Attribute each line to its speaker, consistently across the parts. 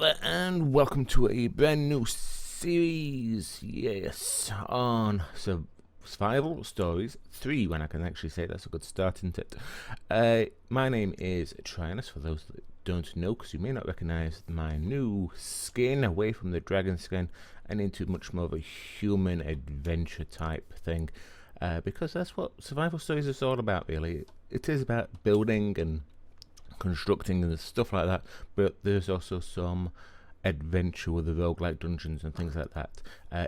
Speaker 1: there, and welcome to a brand new series, yes, on Survival Stories 3, when I can actually say that's a good start, isn't it? My name is Tryonus, for those that don't know, because you may not recognise my new skin, away from the dragon skin and into much more of a human adventure type thing, because that's what Survival Stories is all about, really. It is about building and constructing and stuff like that, but there's also some adventure with the roguelike dungeons and things like that.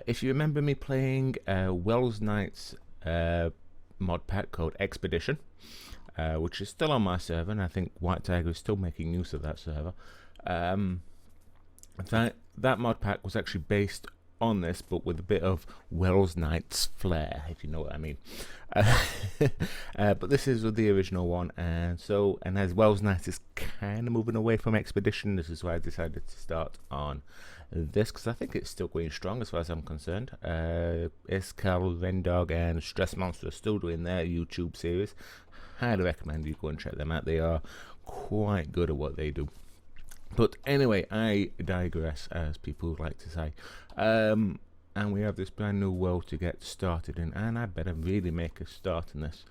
Speaker 1: If you remember me playing Wells Knight's mod pack called Expedition, which is still on my server, and I think TheWhiteTyger is still making use of that server, that mod pack was actually based on this, but with a bit of Wells Knight's flair, if you know what I mean. But this is the original one, and as Wells Knight is kind of moving away from Expedition, this is why I decided to start on this, because I think it's still going strong as far as I'm concerned. Iskal, Rendog and Stress Monster are still doing their YouTube series. Highly recommend you go and check them out. They are quite good at what they do. But anyway, I digress, as people would like to say. And we have this brand new world to get started in, and I better really make a start in this.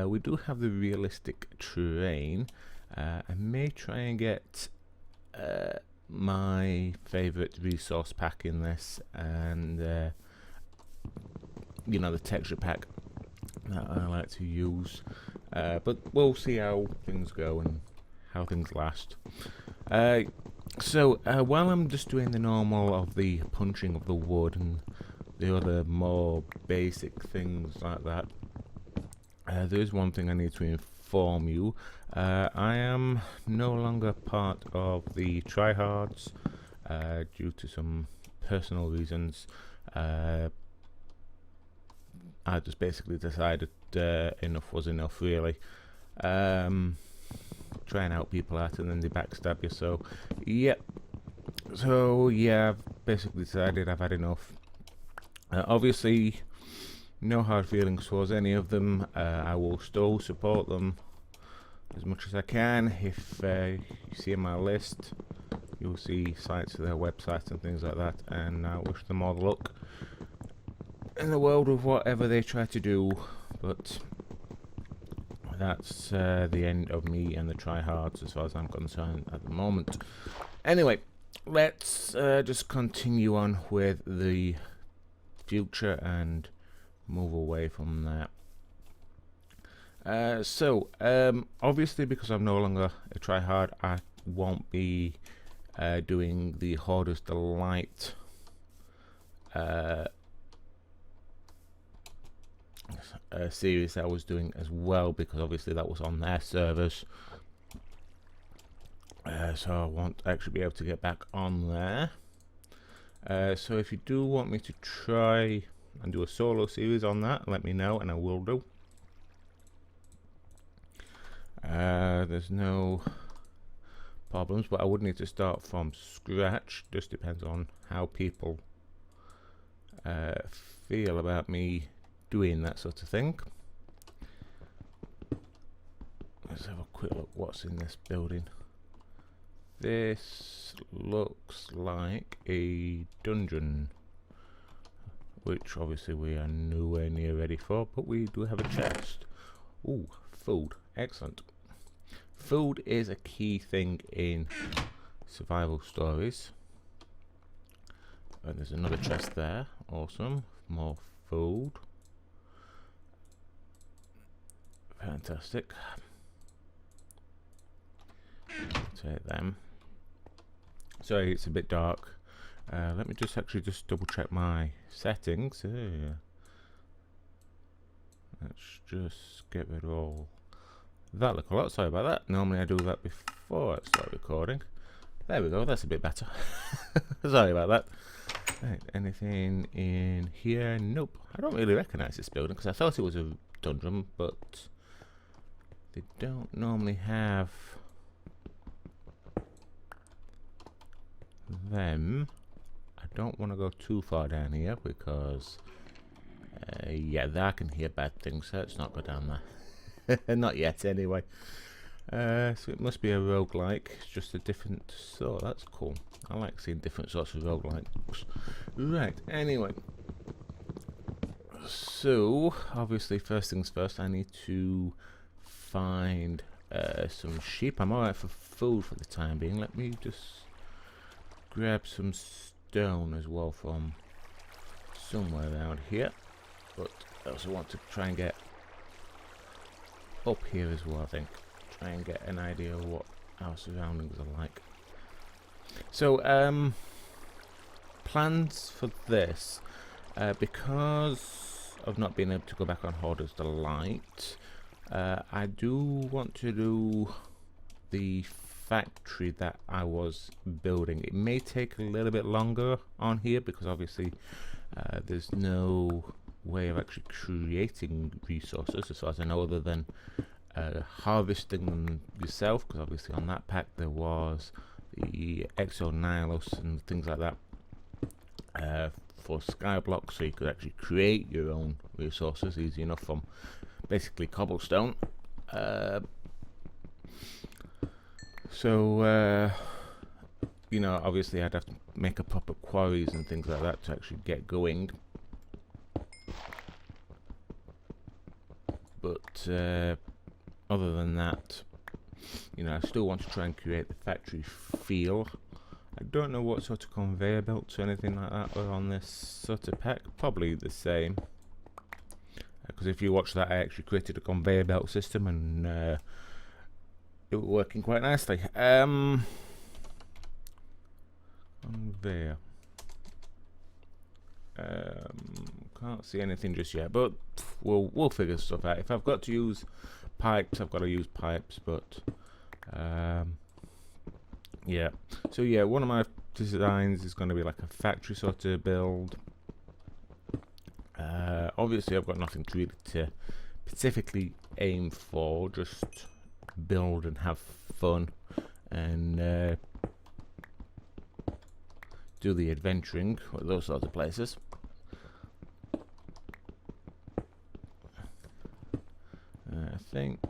Speaker 1: We do have the realistic terrain. I may try and get my favourite resource pack in this, and you know, the texture pack that I like to use. But we'll see how things go and how things last. So while I'm just doing the normal of the punching of the wood and the other more basic things like that, there is one thing I need to inform you. I am no longer part of the tryhards due to some personal reasons. I just basically decided enough was enough, really. Try and help people out and then they backstab you, so yep. So yeah, I've basically decided I've had enough. Obviously no hard feelings towards any of them. I will still support them as much as I can. If you see in my list, you'll see sites of their websites and things like that, and I wish them all the luck in the world with whatever they try to do. But that's the end of me and the tryhards as far as I'm concerned at the moment. Anyway, let's just continue on with the future and move away from that. So obviously, because I'm no longer a tryhard, I won't be doing the Hoarder's Delight series I was doing as well, because obviously that was on their servers, so I won't actually be able to get back on there. So if you do want me to try and do a solo series on that, let me know and I will do. There's no problems, but I would need to start from scratch. Just depends on how people feel about me doing that sort of thing. Let's have a quick look what's in this building. This looks like a dungeon, which obviously we are nowhere near ready for, but we do have a chest. Ooh, food. Excellent. Food is a key thing in survival stories. And there's another chest there. Awesome. More food. Fantastic. Take them. Sorry, it's a bit dark. Let me just double check my settings. Let's just get rid of all that. Look a lot. Sorry about that. Normally I do that before I start recording. There we go. That's a bit better. Sorry about that. Right, anything in here? Nope. I don't really recognise this building because I thought it was a dungeon, but they don't normally have them. I don't want to go too far down here because yeah, I can hear bad things, so let's not go down there. Not yet anyway. So it must be a roguelike. It's just a different sort. That's cool. I like seeing different sorts of roguelikes. Right, anyway. So, obviously, first things first, I need to find some sheep. I'm alright for food for the time being. Let me just grab some stone as well from somewhere around here. But I also want to try and get up here as well, I think. Try and get an idea of what our surroundings are like. So, plans for this, because of not being able to go back on Hoarder's Delight, I do want to do the factory that I was building. It may take a little bit longer on here because obviously there's no way of actually creating resources as far as I know, other than harvesting them yourself, because obviously on that pack there was the Exo-Nihilus and things like that for Skyblock, so you could actually create your own resources easy enough from basically cobblestone. You know, obviously I'd have to make a proper quarries and things like that to actually get going. But other than that, you know, I still want to try and create the factory feel. I don't know what sort of conveyor belts or anything like that are on this sort of pack. Probably the same. Because if you watch that, I actually created a conveyor belt system and it was working quite nicely. Conveyor. Can't see anything just yet, but we'll figure stuff out. If I've got to use pipes, I've got to use pipes. But yeah. So yeah, one of my designs is going to be like a factory sort of build. Obviously, I've got nothing really to specifically aim for. Just build and have fun, and do the adventuring or those sorts of places. I think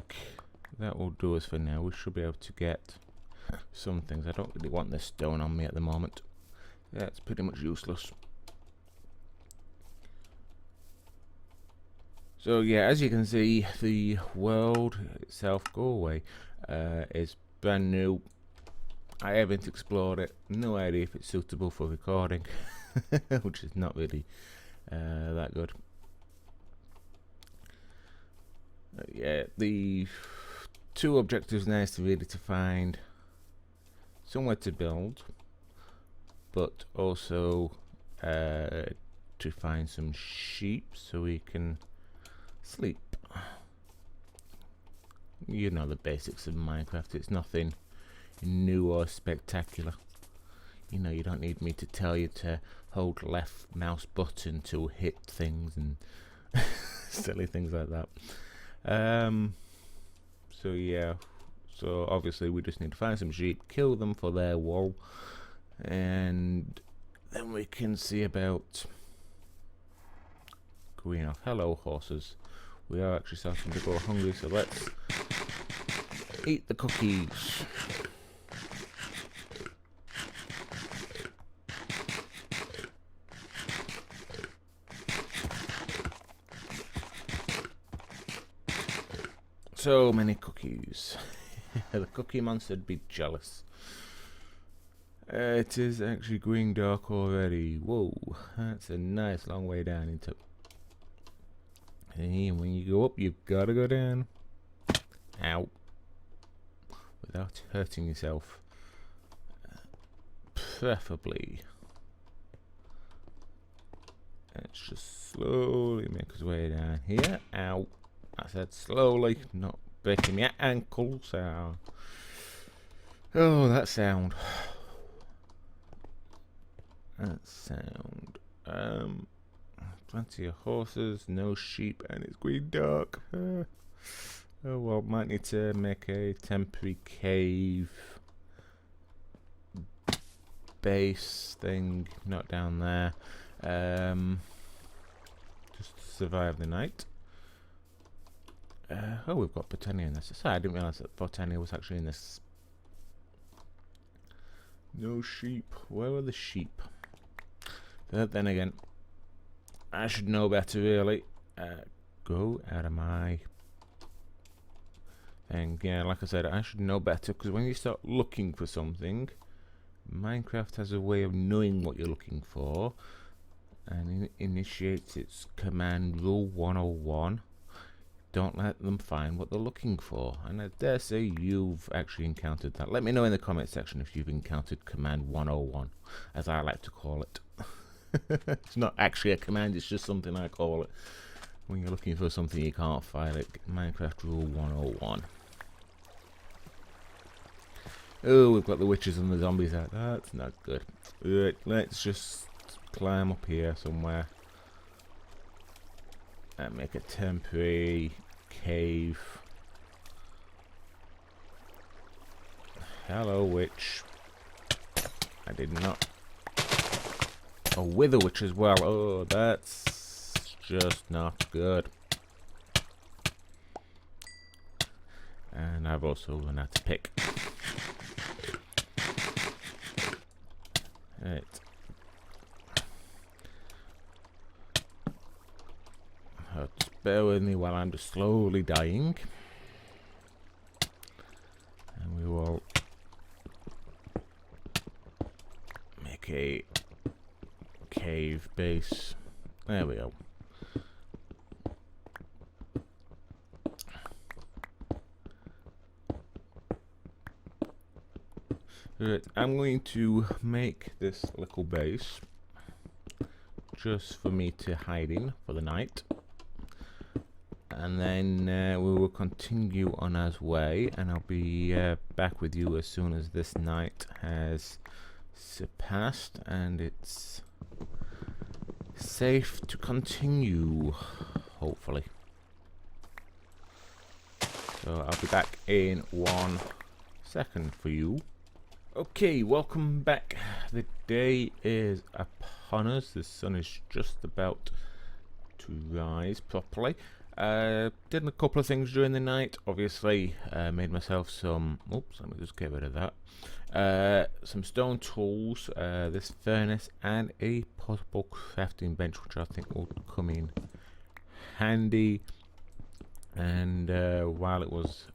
Speaker 1: that will do us for now. We should be able to get some things. I don't really want this stone on me at the moment. Yeah, it's pretty much useless. So yeah, as you can see, the world itself, go away, is brand new. I haven't explored it. No idea if it's suitable for recording, which is not really that good. Yeah, the two objectives now is to really to find somewhere to build, but also to find some sheep so we can sleep. You know the basics of Minecraft. It's nothing new or spectacular. You know, you don't need me to tell you to hold left mouse button to hit things and silly things like that. So yeah, so obviously we just need to find some sheep, kill them for their wool, and then we can see about going off. Hello horses. We are actually starting to go hungry, so let's eat the cookies. So many cookies. The cookie monster'd be jealous. It is actually green dark already. Whoa, that's a nice long way down into. Hey, and when you go up, you've got to go down. Ow. Without hurting yourself. Preferably. Let's just slowly make his way down here. Ow. I said slowly, not breaking my ankles. Oh, that sound. That sound. Plenty of horses, no sheep, and it's green dark. Oh well, might need to make a temporary cave base thing, not down there. Just to survive the night. Oh, we've got Botania in this. Sorry, I didn't realise that Botania was actually in this. No sheep. Where are the sheep? Then again, I should know better, really. Go out of my thing. Yeah, like I said, I should know better, because when you start looking for something, Minecraft has a way of knowing what you're looking for, and initiates its command rule 101. Don't let them find what they're looking for. And I dare say you've actually encountered that. Let me know in the comment section if you've encountered command 101, as I like to call it. It's not actually a command, it's just something I call it. When you're looking for something you can't find it. Minecraft rule 101. Oh, we've got the witches and the zombies out. That's not good. Right, let's just climb up here somewhere. And make a temporary cave. Hello, witch. I did not. A wither witch as well. Oh, that's just not good. And I've also learned how to pick. Right. Just bear with me while I'm just slowly dying. And we will make a cave base. There we go. Right, I'm going to make this little base just for me to hide in for the night, and then we will continue on our way, and I'll be back with you as soon as this night has surpassed and it's safe to continue, hopefully. So I'll be back in 1 second for you. Okay, welcome back. The day is upon us. The sun is just about to rise properly. Did a couple of things during the night. Obviously, made myself some. Oops, let me just get rid of that. Some stone tools, this furnace, and a portable crafting bench, which I think will come in handy. And while it was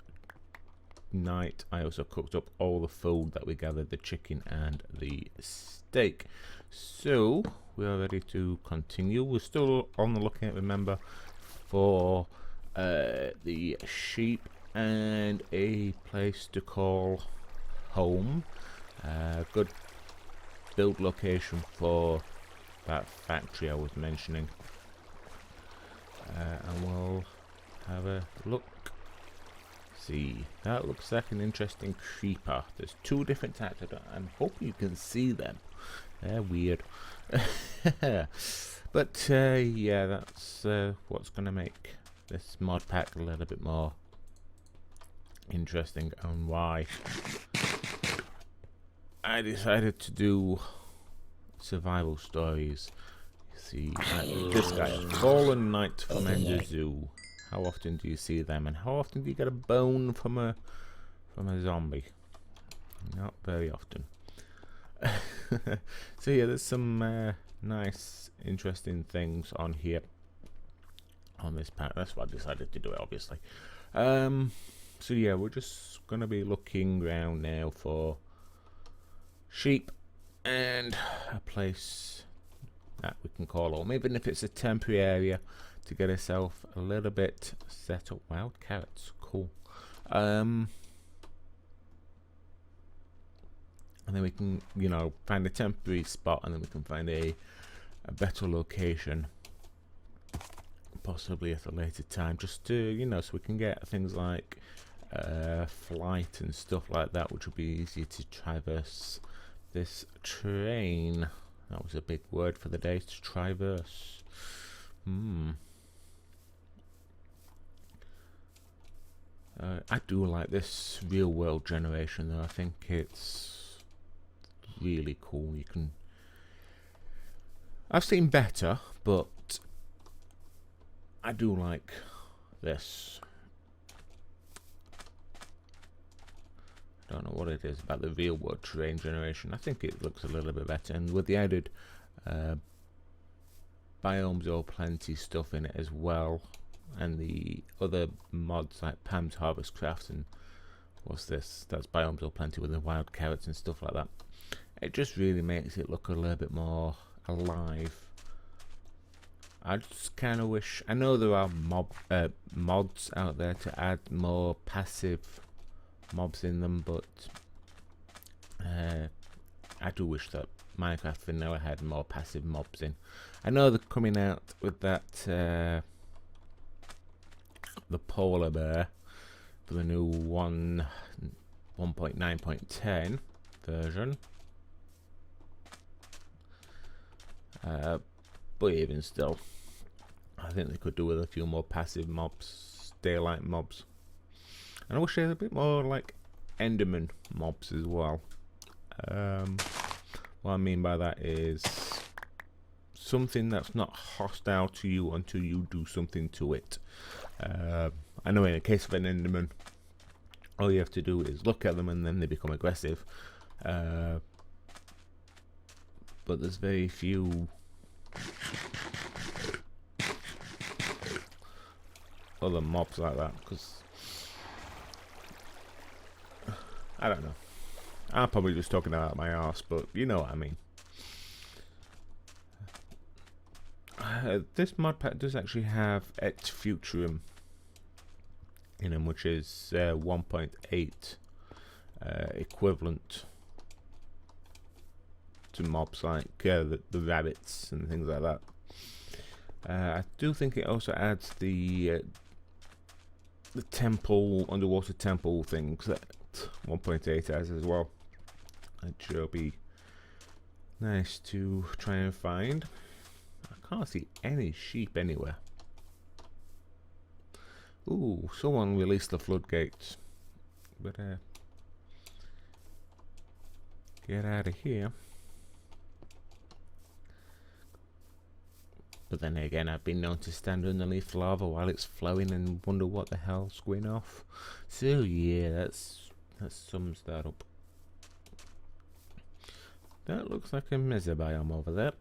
Speaker 1: night, I also cooked up all the food that we gathered, the chicken and the steak. So we are ready to continue. We're still on the lookout, remember, for the sheep and a place to call home. Good build location for that factory I was mentioning, and we'll have a look. See, that looks like an interesting creeper. There's 2 different types. I'm hoping you can see them. They're weird. But yeah, that's what's going to make this mod pack a little bit more interesting, and why I decided to do survival stories. See, this guy, Fallen Knight from Ender Zoo. How often do you see them, and how often do you get a bone from a zombie? Not very often. So yeah, there's some nice, interesting things on here on this pack. That's why I decided to do it, obviously. So yeah, we're just gonna be looking around now for sheep and a place that we can call home, even if it's a temporary area, to get herself a little bit set up. Wild carrots, cool. And then we can, you know, find a temporary spot, and then we can find a better location, possibly at a later time, just to, you know, so we can get things like flight and stuff like that, which will be easier to traverse this terrain. That was a big word for the day, to traverse. I do like this real world generation though. I think it's really cool. You can, I've seen better, but I do like this. I don't know what it is about the real world terrain generation. I think it looks a little bit better, and with the added biomes or plenty stuff in it as well, and the other mods like Pam's Harvest Craft and what's this? That's biomes or plenty with the wild carrots and stuff like that. It just really makes it look a little bit more alive. I just kind of wish, I know there are mods out there to add more passive mobs in them, but I do wish that Minecraft Vanilla had more passive mobs in. I know they're coming out with that the polar bear for the new 1.9.10 version, but even still, I think they could do with a few more passive mobs, daylight mobs, and I wish they had a bit more like Enderman mobs as well. What I mean by that is something that's not hostile to you until you do something to it. I know in the case of an Enderman, all you have to do is look at them and then they become aggressive. But there's very few other mobs like that, because I don't know. I'm probably just talking out my arse, but you know what I mean. This mod pack does actually have Et Futurum in them, which is 1.8 equivalent to mobs like the rabbits and things like that. I do think it also adds the temple, underwater temple things that 1.8 has as well. Which will be nice to try and find. I can't see any sheep anywhere. Ooh, someone released the floodgates. But get out of here. But then again, I've been known to stand underneath lava while it's flowing and wonder what the hell's going off. So yeah, that sums that up. That looks like a mesobiome over there.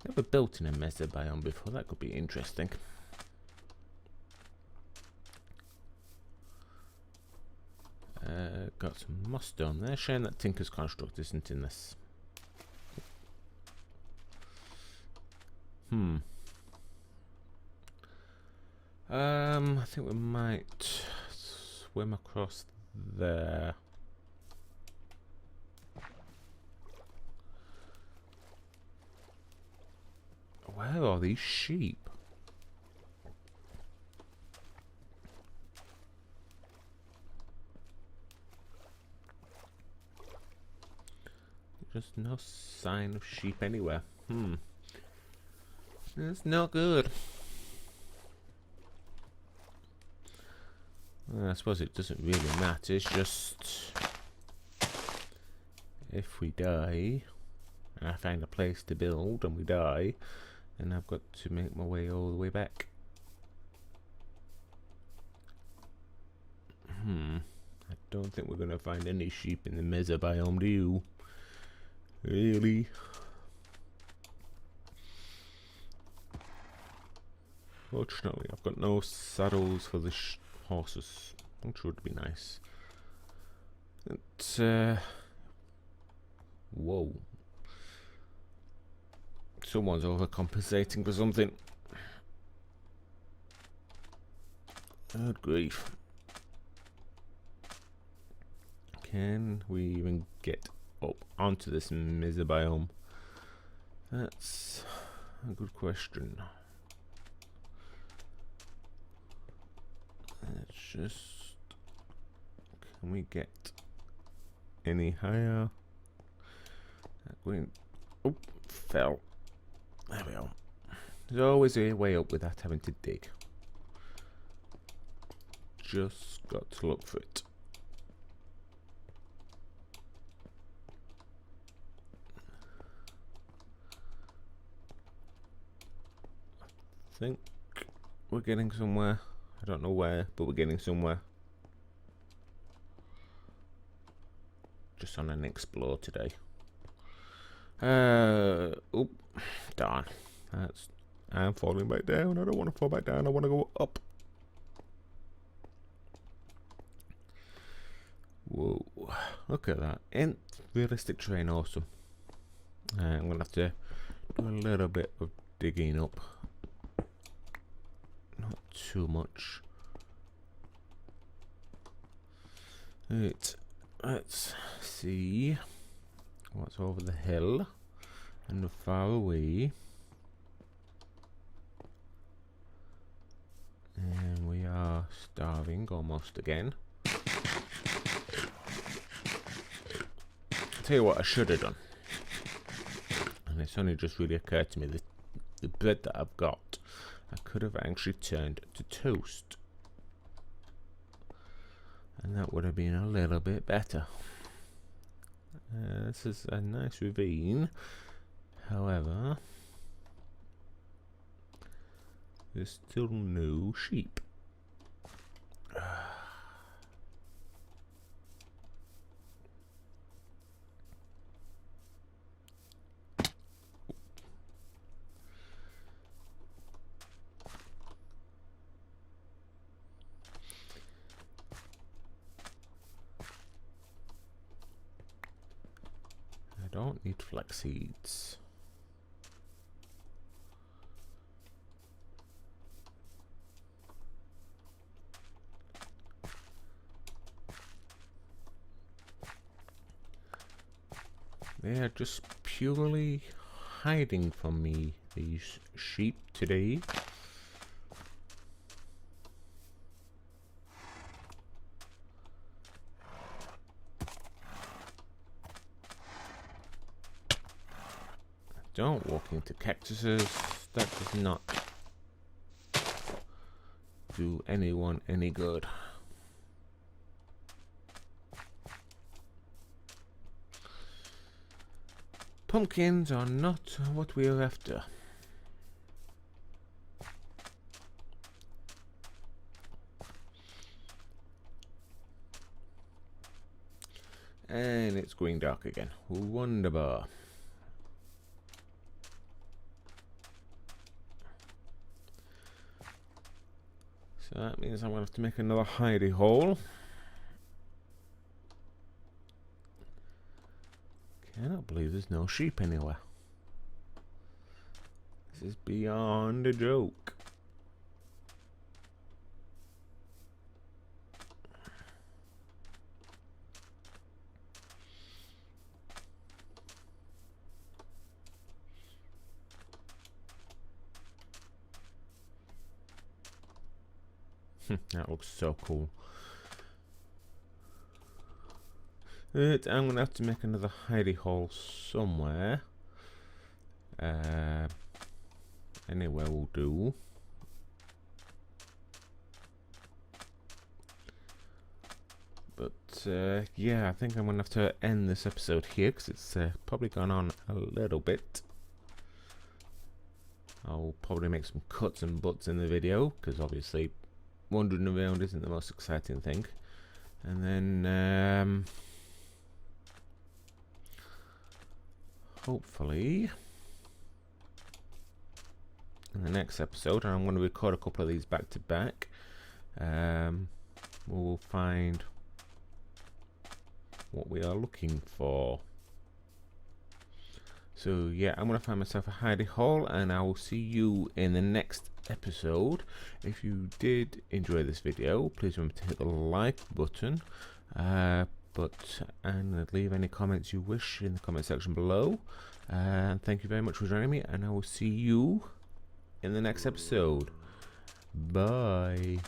Speaker 1: Never built in a mesobiome before. That could be interesting. Got some moss stone there. Shame that Tinker's Construct isn't in this. I think we might swim across there. Where are these sheep? Just no sign of sheep anywhere. That's not good. I suppose it doesn't really matter. It's just if we die and I find a place to build and we die, then I've got to make my way all the way back. I don't think we're going to find any sheep in the mesobiome, do you? Really? Fortunately, I've got no saddles for the horses, which would be nice. It's, whoa. Someone's overcompensating for something. Good grief. Can we even get up onto this mesobiome? That's a good question. Let's just... Can we get any higher? Oh, fell. There we go. There's always a way up without having to dig. Just got to look for it. I think we're getting somewhere. I don't know where, but we're getting somewhere. just on an explore today. Oh, darn. I'm falling back down. I don't want to fall back down. I want to go up. Whoa, look at that. Ain't realistic terrain awesome? I'm going to have to do a little bit of digging up. Not too much. Right, let's see what's over the hill and far away. And we are starving almost again. Tell you what I should have done, and it's only just really occurred to me that the bread that I've got I could have actually turned to toast, and that would have been a little bit better. This is a nice ravine, however there's still no sheep. I don't need flax seeds. They are just purely hiding from me, these sheep today. Don't walk into cactuses. That does not do anyone any good. Pumpkins are not what we are after. And it's going dark again. Wonderbar. So that means I'm going to have to make another hidey hole. Cannot believe there's no sheep anywhere. This is beyond a joke. That looks so cool. I'm going to have to make another hidey hole somewhere. Anywhere will do. But yeah, I think I'm going to have to end this episode here because it's probably gone on a little bit. I'll probably make some cuts and butts in the video because obviously wandering around isn't the most exciting thing. And then hopefully in the next episode, and I'm going to record a couple of these back to back, we'll find what we are looking for. So yeah, I'm going to find myself a hidey hole, and I will see you in the next episode. If you did enjoy this video, please remember to hit the like button, and leave any comments you wish in the comment section below. And thank you very much for joining me, and I will see you in the next episode. Bye.